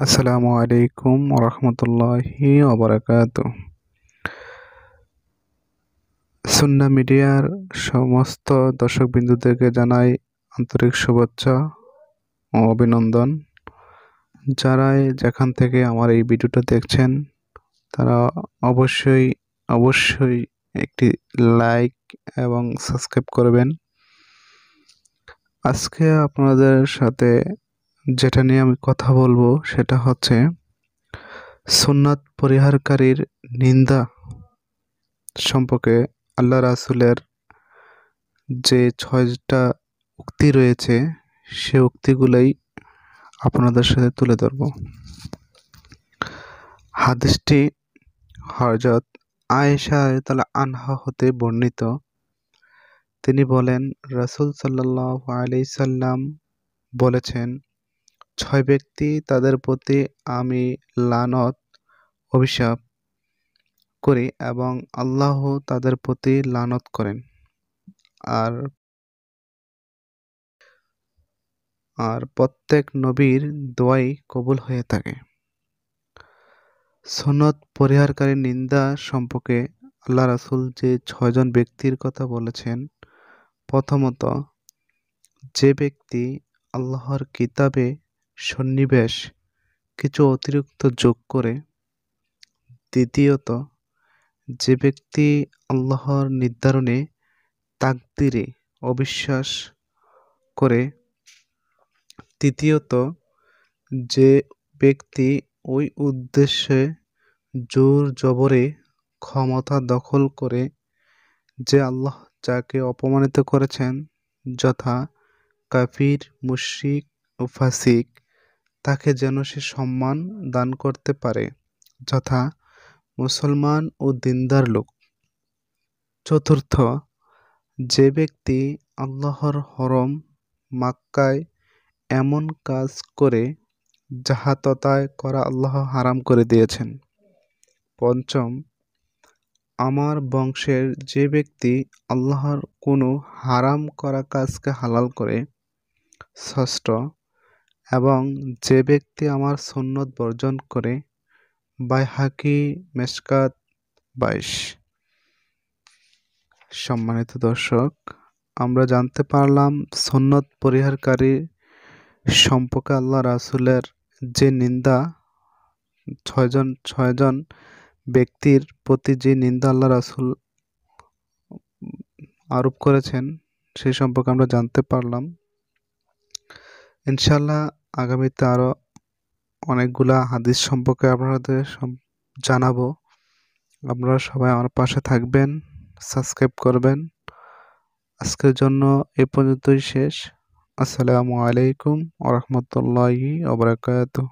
আসসালামু আলাইকুম ওরহমতুল্লাহি ওবারাকাতু। সুন্নাহ মিডিয়ার সমস্ত দর্শকবৃন্দদেরকে জানাই আন্তরিক শুভেচ্ছা ও অভিনন্দন। যারাই যেখান থেকে আমার এই ভিডিওটা দেখছেন তারা অবশ্যই অবশ্যই একটি লাইক এবং সাবস্ক্রাইব করবেন। আজকে আপনাদের সাথে যেটা নিয়ে আমি কথা বলবো সেটা হচ্ছে সুন্নাত পরিহারকারীর নিন্দা সম্পর্কে আল্লাহ রাসূলের যে ৬টা উক্তি রয়েছে সে উক্তিগুলোই আপনাদের সাথে তুলে ধরব। হাদিসটি হযরত আয়েশা রাদিয়াল্লাহু আনহা হতে বর্ণিত। তিনি বলেন, রাসূল সাল্লাল্লাহু আলাইহি সাল্লাম বলেছেন, ৬ ব্যক্তি তাদের প্রতি আমি লানত অভিশাপ করি এবং আল্লাহ তাদের প্রতি লানত করেন। আর আর প্রত্যেক নবীর দোয়াই কবুল হয়ে থাকে। সুন্নত পরিহারকারী নিন্দা সম্পর্কে আল্লাহ রাসূল যে ৬জন ব্যক্তির কথা বলেছেন, প্রথমত যে ব্যক্তি আল্লাহর কিতাবে সন্নিবেশ কিছু অতিরিক্ত যোগ করে, দ্বিতীয়ত যে ব্যক্তি আল্লাহর নির্ধারণে তাকদীরে অবিশ্বাস করে, তৃতীয়ত যে ব্যক্তি ওই উদ্দেশ্যে জোর জবরে ক্ষমতা দখল করে যে আল্লাহ যাকে অপমানিত করেছেন, যথা কাফির, মুশরিক ও ফাসিক, তাকে যেন সে সম্মান দান করতে পারে, যথা মুসলমান ও দিনদার লোক। চতুর্থ যে ব্যক্তি আল্লাহর হরম মক্কায় এমন কাজ করে যাহা তথায় করা আল্লাহ হারাম করে দিয়েছেন। পঞ্চম আমার বংশের যে ব্যক্তি আল্লাহর কোনো হারাম করা কাজকে হালাল করে। ষষ্ঠ এবং যে ব্যক্তি আমার সুন্নত বর্জন করে। বাইহাকি মেশকাত ২২। সম্মানিত দর্শক, আমরা জানতে পারলাম সুন্নত পরিহারকারী সম্পর্কে আল্লাহ রাসূলের যে নিন্দা, ছয়জন ব্যক্তির প্রতি যে নিন্দা আল্লাহ রাসূল আরোপ করেছেন সেই সম্পর্কে আমরা জানতে পারলাম। ইনশাআল্লাহ আগামীতে আরও অনেকগুলা হাদিস সম্পর্কে আপনাদের জানাবো। আপনারা সবাই আমার পাশে থাকবেন, সাবস্ক্রাইব করবেন। আজকের জন্য এ পর্যন্তই শেষ। আসসালামু আলাইকুম ওয়া রাহমাতুল্লাহি ওয়া বারাকাতুহু।